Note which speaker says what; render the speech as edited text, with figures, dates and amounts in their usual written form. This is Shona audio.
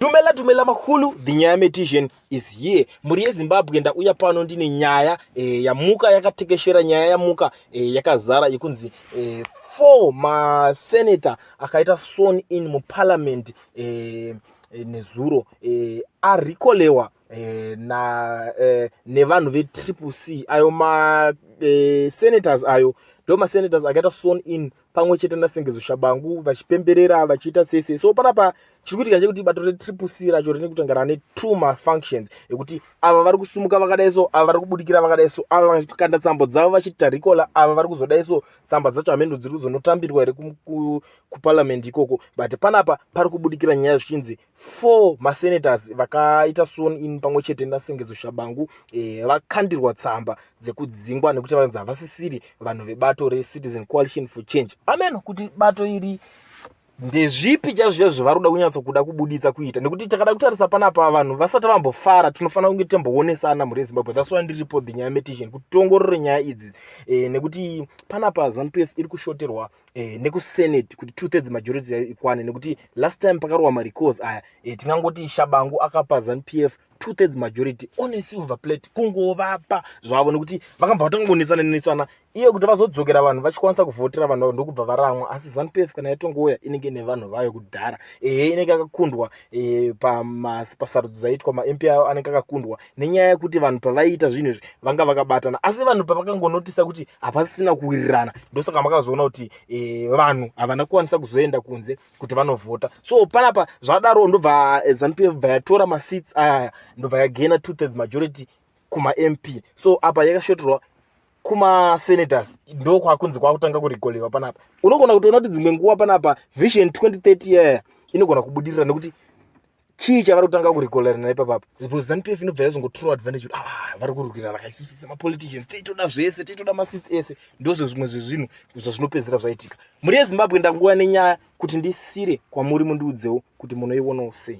Speaker 1: Dumela mahulu, the Nyaya Medition is here. Muri yeZimbabwe ndauya pano ndine nyaya yamuka yakatekeshera, nyaya yamuka yakazara yekunzi 4 masenator akaita sworn in muparliament nezuro arikolewa nevanhu vetriple C ayo senators ayo ndo masenators akaita sworn in pamwe chete naSengezo Tshabangu vachipemberera vachiita sese. So panapa chiri kuitika chekuti bato retriple C racho rine kutangana ne2 mafunctions ekuti ava vari kusumuka vakadai so, ava vari kubudikira vakadai so, ava vakanda tsambo dzavo vachita recall, ava vari kuzodai so tsamba dzacho hamendo dziri kuzonotambirwa here kuparliament ikoko. But panapa pari kubudikira nyaya zvichinzi 4 masenators vakaita sworn in pamwe chete naSengezo Tshabangu vakandirwa tsamba dzekudzingwa nekuti vanzi havasisiri vanhu vebato reCitizen Coalition for Change. Amen, kuti bato iri ndezvipi chazvo zvavari kuda kunyatsa kuda kubuditsa kuita, nekuti takada kutarisa panapa vanhu vasati vambofara tinofanira kunge tamboonesana muri Zimbabwe. That's why ndiripo the Nyaya Medition kuti tiongorore nyaya idzi nekuti panapa ZANU-PF iri kushoterwa nekusenate kuti 2/3 majority ikwane, nekuti last time pakarwa marecalls aya tingangoti Tshabangu akapa ZANU-PF 2/3 majority on a silver plate, kungovapa zvavo nekuti vakabva vatongonesana iyo kuti vazodzokera vanhu vachikwanisa kuvhotera vanhu ndokubva varamwa. Asi ZANU-PF kana yatongouya inenge nevanhu vayo kudhara, inenge akakundwa pasarudzo dzaitwa, maMP ayo anenge akakundwa nenyaya yekuti vanhu pavaiita zvinhu izvi vanga vakabatana, asi vanhu pavakangonotisa kuti hapasisina kuwirirana ndosaka makazoona kuti vanhu havana kukwanisa kuzoenda kunze kuti vanovhota. So panapa zvadaro ndobva ZANU-PF bva yatora maseats aya ndobva yagena 2/3 majority kumaMP. So apa yakashoterwa kumasenators ndo kwakunzi kwakutanga kurigolewa panapa. Unogona kutoona kuti dzimwe nguva panapa vision 2030 yaya inogona kubudirira nekuti chii chavari kutanga kurigolerana ipapapa. ZANU-PF inobva yazongotora advantage kuti vari kurwirana kaisusu semapoliticians, titoda zvese, titoda maseats ese. Ndozvo zvimwe zvezvinhu zvazvinopedzera zvaitika muri yeZimbabwe. Ndanguva nenyaya kuti ndisire kwamuri mundiudzewo kuti munoionawo sei.